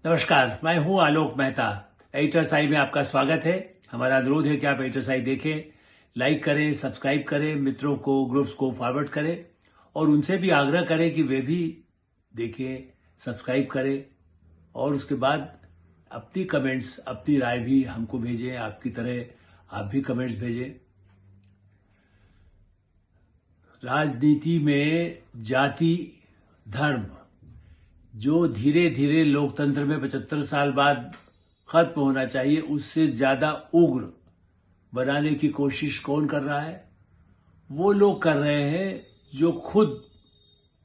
नमस्कार, मैं हूं आलोक मेहता। एडिटर्स आई में आपका स्वागत है। हमारा अनुरोध है कि आप एडिटर्स आई देखें, लाइक करें, सब्सक्राइब करें, मित्रों को, ग्रुप्स को फॉरवर्ड करें और उनसे भी आग्रह करें कि वे भी देखें, सब्सक्राइब करें और उसके बाद अपनी कमेंट्स, अपनी राय भी हमको भेजें। आपकी तरह आप भी कमेंट्स भेजें। राजनीति में जाति, धर्म जो धीरे धीरे लोकतंत्र में 75 साल बाद खत्म होना चाहिए, उससे ज्यादा उग्र बनाने की कोशिश कौन कर रहा है? वो लोग कर रहे हैं जो खुद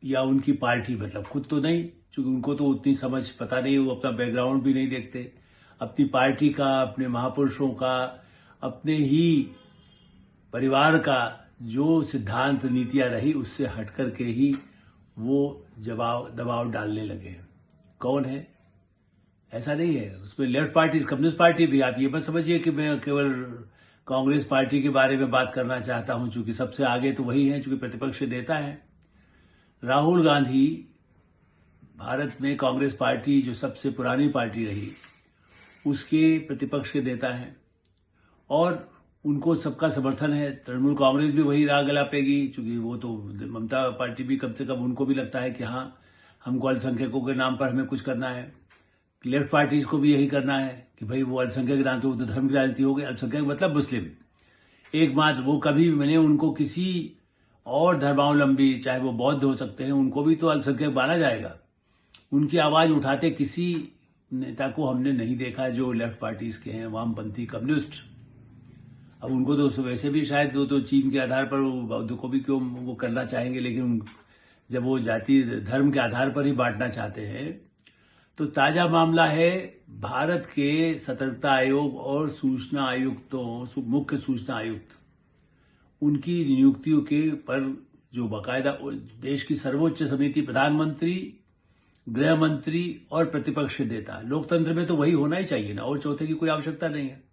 या उनकी पार्टी, मतलब खुद तो नहीं, क्योंकि उनको तो उतनी समझ पता नहीं, वो अपना बैकग्राउंड भी नहीं देखते, अपनी पार्टी का, अपने महापुरुषों का, अपने ही परिवार का जो सिद्धांत नीतियां रही उससे हट करके ही वो दबाव डालने लगे हैं। कौन है? ऐसा नहीं है, उसमें लेफ्ट पार्टी, कम्युनिस्ट पार्टी भी। आप ये मत समझिए कि मैं केवल कांग्रेस पार्टी के बारे में बात करना चाहता हूं, चूंकि सबसे आगे तो वही है, चूंकि प्रतिपक्ष नेता है। राहुल गांधी भारत में कांग्रेस पार्टी जो सबसे पुरानी पार्टी रही उसके प्रतिपक्ष के नेता हैं और उनको सबका समर्थन है। तृणमूल कांग्रेस भी वही राग अलापेगी, चूंकि वो तो ममता पार्टी भी कम से कम उनको भी लगता है कि हाँ, हमको अल्पसंख्यकों के नाम पर हमें कुछ करना है। लेफ्ट पार्टीज को भी यही करना है कि भाई वो अल्पसंख्यक के नाम तो धर्म की राजनीति हो गई। अल्पसंख्यक मतलब मुस्लिम एकमात्र, वो कभी मैंने उनको किसी और धर्मावलंबी, चाहे वो बौद्ध हो सकते हैं, उनको भी तो अल्पसंख्यक माना जाएगा। उनकी आवाज उठाते किसी नेता को हमने नहीं देखा जो लेफ्ट पार्टीज के हैं, वामपंथी, कम्युनिस्ट। अब उनको तो वैसे भी शायद वो तो चीन के आधार पर बौद्ध को भी क्यों वो करना चाहेंगे, लेकिन जब वो जाति धर्म के आधार पर ही बांटना चाहते हैं। तो ताजा मामला है भारत के सतर्कता आयोग और सूचना आयुक्तों, मुख्य सूचना आयुक्त, उनकी नियुक्तियों के पर जो बाकायदा देश की सर्वोच्च समिति, प्रधानमंत्री, गृह मंत्री और प्रतिपक्ष नेता, लोकतंत्र में तो वही होना ही चाहिए ना, और चौथे की कोई आवश्यकता नहीं है।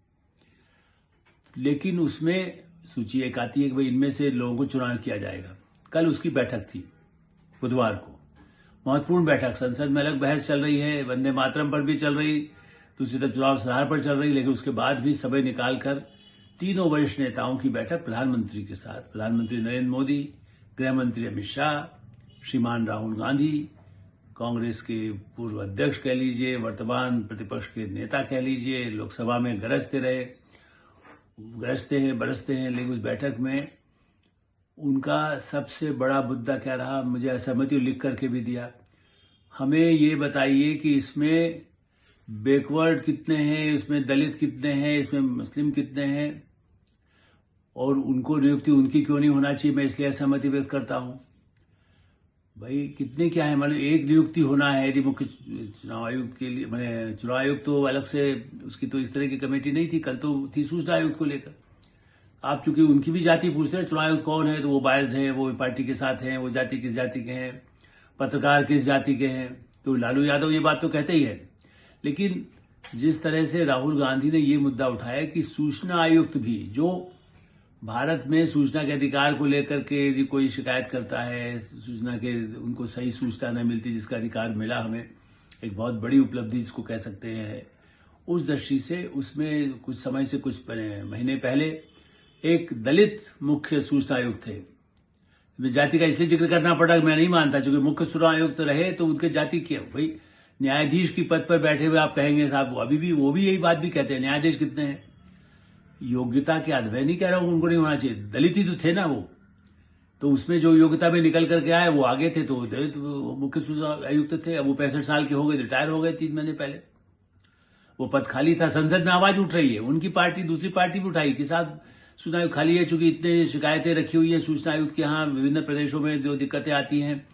लेकिन उसमें सूची एक आती है कि भाई इनमें से लोगों को चुनाव किया जाएगा। कल उसकी बैठक थी, बुधवार को, महत्वपूर्ण बैठक। संसद में अलग बहस चल रही है, वंदे मातरम पर भी चल रही, दूसरी तरफ चुनाव सुधार पर चल रही, लेकिन उसके बाद भी समय निकालकर तीनों वरिष्ठ नेताओं की बैठक प्रधानमंत्री के साथ, प्रधानमंत्री नरेंद्र मोदी, गृह मंत्री अमित शाह, श्रीमान राहुल गांधी, कांग्रेस के पूर्व अध्यक्ष कह लीजिए, वर्तमान प्रतिपक्ष के नेता कह लीजिए, लोकसभा में गरजते हैं, बरसते हैं। लेकिन उस बैठक में उनका सबसे बड़ा मुद्दा क्या रहा, मुझे असहमति लिख करके भी दिया। हमें ये बताइए कि इसमें बैकवर्ड कितने हैं, इसमें दलित कितने हैं, इसमें मुस्लिम कितने हैं, और उनको नियुक्ति उनकी क्यों नहीं होना चाहिए। मैं इसलिए असहमति व्यक्त करता हूं। भाई कितने क्या है, मतलब एक नियुक्ति होना है यदि मुख्य चुनाव आयुक्त के लिए, मैंने चुनाव आयुक्त तो अलग से, उसकी तो इस तरह की कमेटी नहीं थी, कल तो थी सूचना आयुक्त को लेकर। आप चूंकि उनकी भी जाति पूछते हैं, चुनाव आयुक्त कौन है, तो वो बायस्ड है, वो पार्टी के साथ हैं, वो जाति किस जाति के हैं, पत्रकार किस जाति के हैं, तो लालू यादव ये बात तो कहते ही है। लेकिन जिस तरह से राहुल गांधी ने ये मुद्दा उठाया कि सूचना आयुक्त भी, जो भारत में सूचना के अधिकार को लेकर के यदि कोई शिकायत करता है, सूचना के, उनको सही सूचना न मिलती, जिसका अधिकार मिला हमें, एक बहुत बड़ी उपलब्धि जिसको कह सकते हैं, उस दृष्टि से उसमें कुछ समय से, कुछ महीने पहले एक दलित मुख्य सूचना आयुक्त थे। जाति का इसलिए जिक्र करना पड़ा, मैं नहीं मानता, क्योंकि मुख्य सूचना आयुक्त रहे तो उनके जाति क्या, भाई न्यायाधीश की पद पर बैठे हुए आप कहेंगे साहब, अभी भी वो भी यही बात भी कहते हैं, न्यायाधीश कितने हैं, योग्यता के आधार, मैं नहीं कह रहा हूं उनको नहीं होना चाहिए, दलित ही तो थे ना वो, तो उसमें जो योग्यता में निकल करके आए वो आगे थे, तो दलित मुख्य सूचना आयुक्त थे। अब वो 65 साल के हो गए, रिटायर हो गए 3 महीने पहले, वो पद खाली था। संसद में आवाज उठ रही है, उनकी पार्टी, दूसरी पार्टी भी उठाई कि साहब सूचना आयुक्त खाली है, चूंकि इतने शिकायतें रखी हुई है सूचना आयुक्त के यहाँ, विभिन्न प्रदेशों में जो दिक्कतें आती हैं,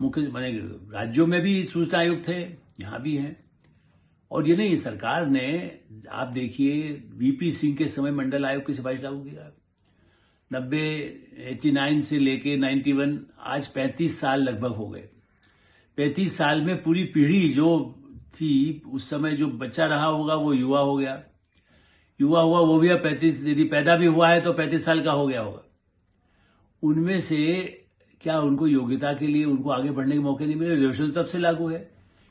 मुख्य माने राज्यों में भी सूचना आयुक्त थे, यहां भी हैं। और ये नहीं, सरकार ने, आप देखिए वीपी सिंह के समय मंडल आयोग की सिफारिश लागू किया, 89 से लेके 91, आज 35 साल लगभग हो गए। 35 साल में पूरी पीढ़ी जो थी, उस समय जो बच्चा रहा होगा वो युवा हो गया, युवा हुआ वो भी अब 35, यदि पैदा भी हुआ है तो 35 साल का हो गया होगा। उनमें से क्या उनको योग्यता के लिए उनको आगे बढ़ने के मौके नहीं मिले? रिजर्वेशन तब से लागू है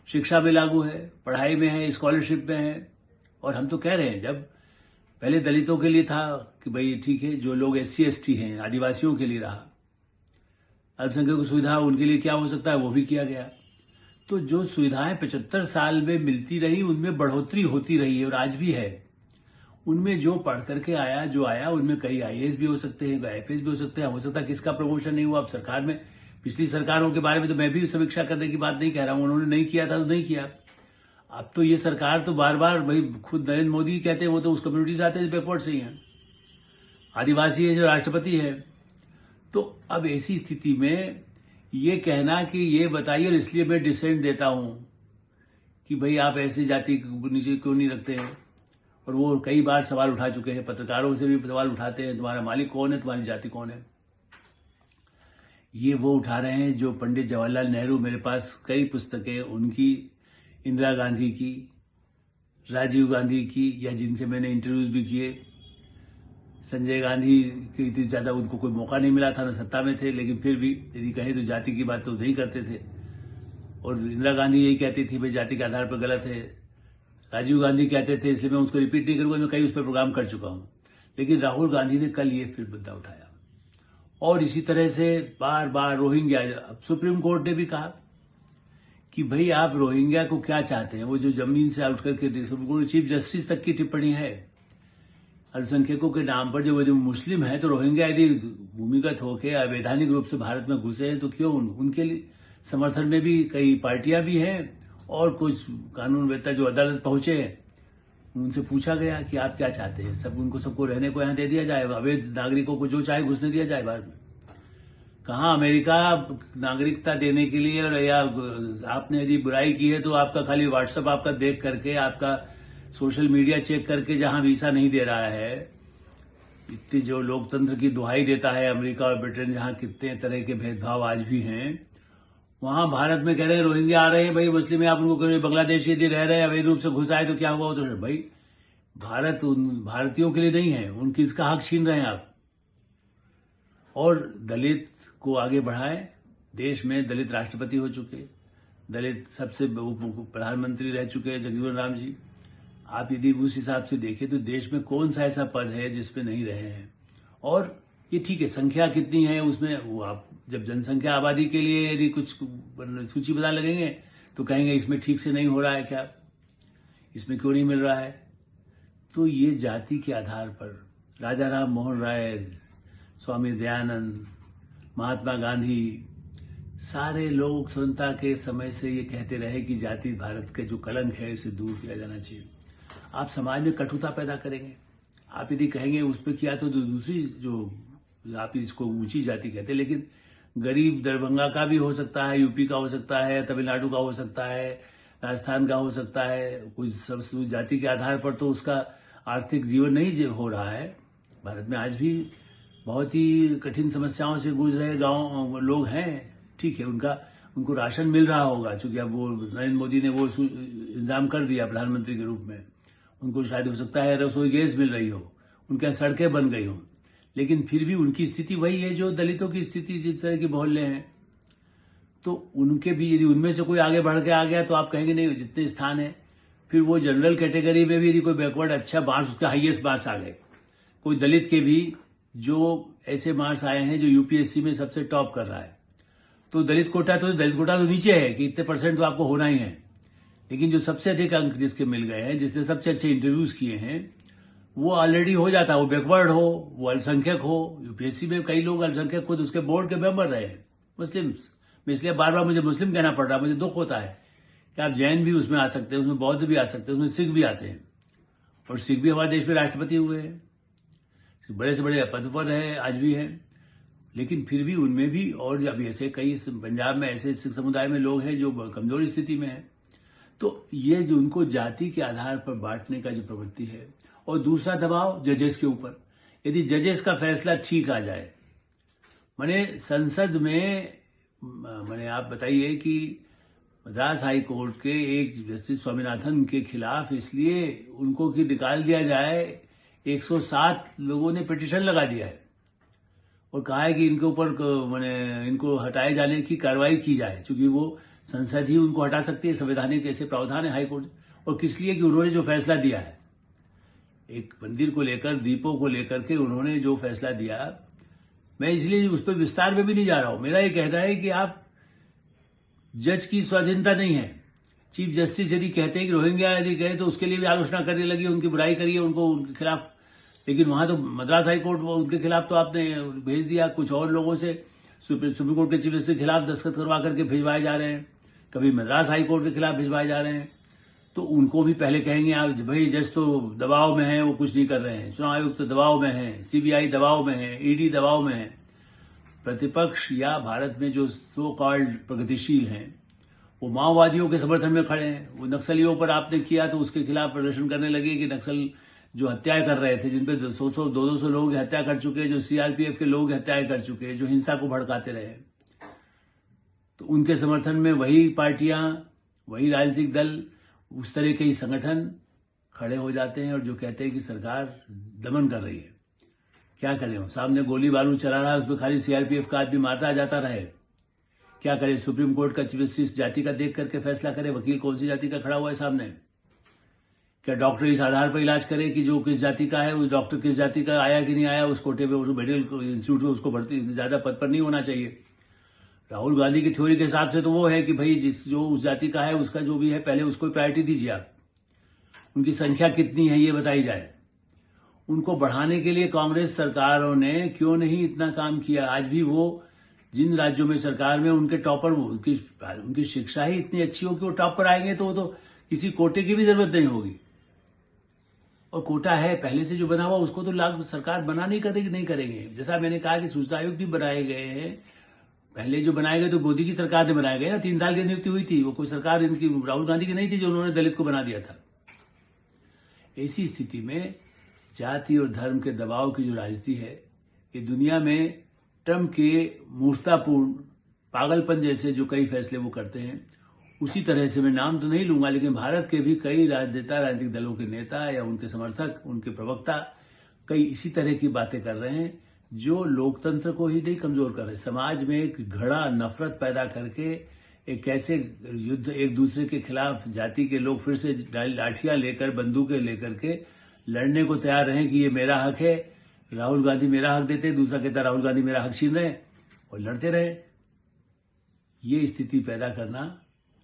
शिक्षा में लागू है, पढ़ाई में है, स्कॉलरशिप में है। और हम तो कह रहे हैं, जब पहले दलितों के लिए था कि भाई ठीक है, जो लोग SC ST हैं, आदिवासियों के लिए रहा, अल्पसंख्यकों की सुविधा उनके लिए क्या हो सकता है वो भी किया गया। तो जो सुविधाएं 75 साल में मिलती रही, उनमें बढ़ोतरी होती रही है और आज भी है। उनमें जो पढ़ करके आया, जो आया, उनमें कई IAS भी हो सकते हैं, IPS भी हो सकते हैं। हो सकता है किसका प्रमोशन नहीं हुआ। अब सरकार में, पिछली सरकारों के बारे में तो मैं भी समीक्षा करने की बात नहीं कह रहा हूं, उन्होंने नहीं किया था तो नहीं किया। अब तो ये सरकार तो बार बार, भाई खुद नरेंद्र मोदी कहते हैं, वो तो उस कम्युनिटी से आते हैं, बैकवर्ड से ही हैं, आदिवासी है, जो राष्ट्रपति है। तो अब ऐसी स्थिति में ये कहना कि ये बताइए, और इसलिए मैं डिसेंट देता हूं कि भाई आप ऐसी जाति को नीचे क्यों नहीं रखते हैं। और वो कई बार सवाल उठा चुके हैं, पत्रकारों से भी सवाल उठाते हैं, तुम्हारा मालिक कौन है, तुम्हारी जाति कौन है। ये वो उठा रहे हैं जो पंडित जवाहरलाल नेहरू, मेरे पास कई पुस्तकें उनकी, इंदिरा गांधी की, राजीव गांधी की, या जिनसे मैंने इंटरव्यूज भी किए। संजय गांधी की इतनी ज्यादा उनको कोई मौका नहीं मिला था, ना सत्ता में थे, लेकिन फिर भी यदि कहें तो जाति की बात तो नहीं करते थे। और इंदिरा गांधी यही कहती थी भाई जाति के आधार पर गलत है। राजीव गांधी कहते थे, इसलिए मैं उसको रिपीट नहीं करूंगा, मैं कई उस पर प्रोग्राम कर चुका हूं। लेकिन राहुल गांधी ने कल ये फिर मुद्दा उठाया, और इसी तरह से बार बार रोहिंग्या। अब सुप्रीम कोर्ट ने भी कहा कि भाई आप रोहिंग्या को क्या चाहते हैं। वो जो जमीन से उठ करके सुप्रीम कोर्ट चीफ जस्टिस तक की टिप्पणी है, अल्पसंख्यकों के नाम पर जो मुस्लिम है, तो रोहिंग्या यदि भूमिगत होकर अवैधानिक रूप से भारत में घुसे हैं तो क्यों उनके लिए समर्थन में भी कई पार्टियां भी हैं, और कुछ कानूनवेत्ता जो अदालत पहुंचे हैं, उनसे पूछा गया कि आप क्या चाहते हैं। सबको रहने को यहां दे दिया जाए, अवैध नागरिकों को जो चाहे घुसने दिया जाए भारत में। कहां अमेरिका नागरिकता देने के लिए, और या आपने यदि बुराई की है तो आपका खाली व्हाट्सएप आपका देख करके, आपका सोशल मीडिया चेक करके जहां वीसा नहीं दे रहा है। इतनी जो लोकतंत्र की दुहाई देता है अमेरिका और ब्रिटेन, जहां कितने तरह के भेदभाव आज भी हैं, वहां भारत में कह रहे हैं रोहिंग्या आ रहे हैं, भाई मुस्लिम है, आप उनको कह रहे, बांग्लादेश यदि रह रहे हैं अवैध रूप से घुस आए तो क्या हुआ। तो भाई भारत उन भारतीयों के लिए नहीं है, उनकी इसका हक छीन रहे हैं आप। और दलित को आगे बढ़ाए, देश में दलित राष्ट्रपति हो चुके, दलित सबसे प्रधानमंत्री रह चुके जगजीवन राम जी। आप यदि उस हिसाब से देखें तो देश में कौन सा ऐसा पद है जिसमें नहीं रहे हैं। और ये ठीक है, संख्या कितनी है उसमें, वो आप जब जनसंख्या आबादी के लिए यदि कुछ सूची बता लगेंगे तो कहेंगे इसमें ठीक से नहीं हो रहा है, क्या इसमें क्यों नहीं मिल रहा है। तो ये जाति के आधार पर राजा राम मोहन राय, स्वामी दयानंद, महात्मा गांधी, सारे लोग स्वतंत्रता के समय से ये कहते रहे कि जाति भारत के जो कलंक है इसे दूर किया जाना चाहिए। आप समाज में कटुता पैदा करेंगे, आप यदि कहेंगे उस पर किया तो दूसरी जो आप इसको ऊंची जाति कहते हैं, लेकिन गरीब दरभंगा का भी हो सकता है, यूपी का हो सकता है, तमिलनाडु का हो सकता है, राजस्थान का हो सकता है। कुछ सब जाति के आधार पर तो उसका आर्थिक जीवन नहीं हो रहा है। भारत में आज भी बहुत ही कठिन समस्याओं से गुजर रहे गांव लोग हैं, ठीक है, उनको राशन मिल रहा होगा, चूंकि अब वो नरेंद्र मोदी ने वो इंतजाम कर दिया प्रधानमंत्री के रूप में। उनको शायद हो सकता है रसोई गैस मिल रही हो, उनके यहाँ सड़कें बन गई हो, लेकिन फिर भी उनकी स्थिति वही है जो दलितों की स्थिति, जिस तरह के मोहल्ले हैं। तो उनके भी यदि उनमें से कोई आगे बढ़ के आ गया तो आप कहेंगे नहीं, जितने स्थान है, फिर वो जनरल कैटेगरी में भी यदि कोई बैकवर्ड अच्छा मार्क्स, उसका हाईएस्ट मार्क्स आ गए, कोई दलित के भी जो ऐसे मार्क्स आए हैं जो यूपीएससी में सबसे टॉप कर रहा है, तो दलित कोटा तो नीचे है कि इतने % तो आपको होना ही है। लेकिन जो सबसे अधिक अंक जिसके मिल गए हैं, जिसने सबसे अच्छे इंटरव्यूज किए हैं, वो ऑलरेडी हो जाता है, वो बैकवर्ड हो, वो अल्पसंख्यक हो। यूपीएससी में कई लोग अल्पसंख्यक खुद उसके बोर्ड के मेंबर रहे हैं, मुस्लिम्स। इसलिए बार बार मुझे मुस्लिम कहना पड़ रहा है, मुझे दुख होता है कि आप जैन भी उसमें आ सकते हैं, उसमें बौद्ध भी आ सकते हैं, उसमें सिख भी आते हैं, और सिख भी हमारे देश में राष्ट्रपति हुए हैं, बड़े से बड़े पद पर है, आज भी है। लेकिन फिर भी उनमें भी, और अभी ऐसे कई पंजाब में ऐसे सिख समुदाय में लोग हैं जो कमजोर स्थिति में है। तो ये जो उनको जाति के आधार पर बांटने का जो प्रवृत्ति है, और दूसरा दबाव जजेस के ऊपर, यदि जजेस का फैसला ठीक आ जाए, माने संसद में, माने आप बताइए कि मद्रास हाई कोर्ट के एक जस्टिस स्वामीनाथन के खिलाफ इसलिए उनको कि निकाल दिया जाए, 107 लोगों ने पिटीशन लगा दिया है और कहा है कि इनके ऊपर माने इनको हटाए जाने की कार्रवाई की जाए, क्योंकि वो संसद ही उनको हटा सकती है, संवैधानिक ऐसे प्रावधान है हाईकोर्ट। और किस लिए कि उन्होंने जो फैसला दिया है, एक मंदिर को लेकर, दीपों को लेकर के उन्होंने जो फैसला दिया, मैं इसलिए उस पर विस्तार में भी नहीं जा रहा हूं। मेरा ये कहना है कि आप जज की स्वाधीनता नहीं है। चीफ जस्टिस यदि कहते हैं कि रोहिंग्या यदि कहे तो उसके लिए भी आलोचना करने लगी, उनकी बुराई करिए, उनको उनके खिलाफ। लेकिन वहां तो मद्रास हाईकोर्ट उनके खिलाफ तो आपने भेज दिया, कुछ और लोगों से सुप्रीम कोर्ट के चीफ जस्टिस के खिलाफ दस्तखत करवा करके भिजवाए जा रहे हैं, कभी मद्रास हाईकोर्ट के खिलाफ भिजवाए जा रहे हैं। तो उनको भी पहले कहेंगे आप भाई जज तो दबाव में है, वो कुछ नहीं कर रहे हैं, चुनाव आयोग तो दबाव में है, सीबीआई दबाव में है, ईडी दबाव में है। प्रतिपक्ष या भारत में जो सो कॉल्ड प्रगतिशील हैं वो माओवादियों के समर्थन में खड़े हैं। वो नक्सलियों पर आपने किया तो उसके खिलाफ प्रदर्शन करने लगे कि नक्सल जो हत्याएं कर रहे थे, जिनपे 100-200 लोगों की हत्या कर चुके, जो सीआरपीएफ के लोगों की हत्याएं कर चुके, जो हिंसा को भड़काते रहे, तो उनके समर्थन में वही पार्टियां, वही राजनीतिक दल, उस तरह के ही संगठन खड़े हो जाते हैं और जो कहते हैं कि सरकार दमन कर रही है। क्या करें, वो सामने गोली बारूद चला रहा है, उसमें खाली सीआरपीएफ का आदमी मारता जाता रहे। क्या करें, सुप्रीम कोर्ट का चीफ जस्टिस जाति का देख करके फैसला करे, वकील कौन सी जाति का खड़ा हुआ है सामने? क्या डॉक्टर इस आधार पर इलाज करे कि जो किस जाति का है, उस डॉक्टर किस जाति का आया कि नहीं आया, उस कोटे में, उस मेडिकल इंस्टीट्यूट में उसको भर्ती ज्यादा पद पर नहीं होना चाहिए। राहुल गांधी की थ्योरी के हिसाब से तो वो है कि भाई जो उस जाति का है, उसका जो भी है, पहले उसको प्रायोरिटी दीजिए आप। उनकी संख्या कितनी है ये बताई जाए। उनको बढ़ाने के लिए कांग्रेस सरकारों ने क्यों नहीं इतना काम किया? आज भी वो जिन राज्यों में सरकार में उनके टॉपर, उनकी शिक्षा ही इतनी अच्छी हो कि वो टॉप पर आएंगे तो वो तो किसी कोटे की भी जरूरत नहीं होगी। और कोटा है पहले से जो बना हुआ, उसको तो लागू सरकार बना नहीं करेंगे। जैसा मैंने कहा कि सूचना आयोग भी बनाए गए हैं, पहले जो बनाए गए तो मोदी की सरकार ने बनाए गए ना, 3 साल की नियुक्ति हुई थी, वो कोई सरकार इनकी राहुल गांधी की नहीं थी जो उन्होंने दलित को बना दिया था। ऐसी स्थिति में जाति और धर्म के दबाव की जो राजनीति है, ये दुनिया में ट्रंप के मूर्खतापूर्ण पागलपन जैसे जो कई फैसले वो करते हैं, उसी तरह से मैं नाम तो नहीं लूंगा, लेकिन भारत के भी कई राजनीतिक दलों के नेता या उनके समर्थक, उनके प्रवक्ता कई इसी तरह की बातें कर रहे हैं जो लोकतंत्र को ही नहीं कमजोर कर रहे, समाज में एक घड़ा नफरत पैदा करके एक कैसे युद्ध, एक दूसरे के खिलाफ जाति के लोग फिर से लाठियां लेकर, बंदूकें लेकर के लड़ने को तैयार रहे कि ये मेरा हक है, राहुल गांधी मेरा हक देते, दूसरा कहता राहुल गांधी मेरा हक छीन रहे, और लड़ते रहे। ये स्थिति पैदा करना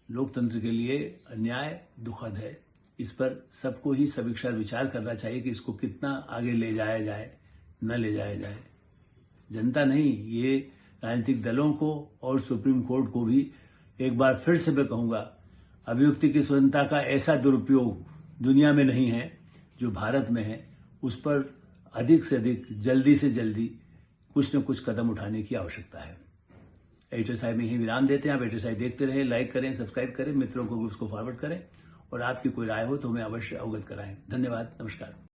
लोकतंत्र के लिए अन्याय, दुखद है। इस पर सबको ही सविक्षा विचार करना चाहिए कि इसको कितना आगे ले जाया जाए, न ले जाया जाए। जनता नहीं, ये राजनीतिक दलों को और सुप्रीम कोर्ट को भी एक बार फिर से मैं कहूंगा, अभिव्यक्ति की स्वतंत्रता का ऐसा दुरुपयोग दुनिया में नहीं है जो भारत में है। उस पर अधिक से अधिक, जल्दी से जल्दी कुछ न कुछ कदम उठाने की आवश्यकता है। एडिटर साहब में ही विराम देते हैं। आप एडिटर साहब देखते रहें, लाइक करें, सब्सक्राइब करें, मित्रों को भी उसको फॉरवर्ड करें, और आपकी कोई राय हो तो हमें अवश्य अवगत कराएं। धन्यवाद, नमस्कार।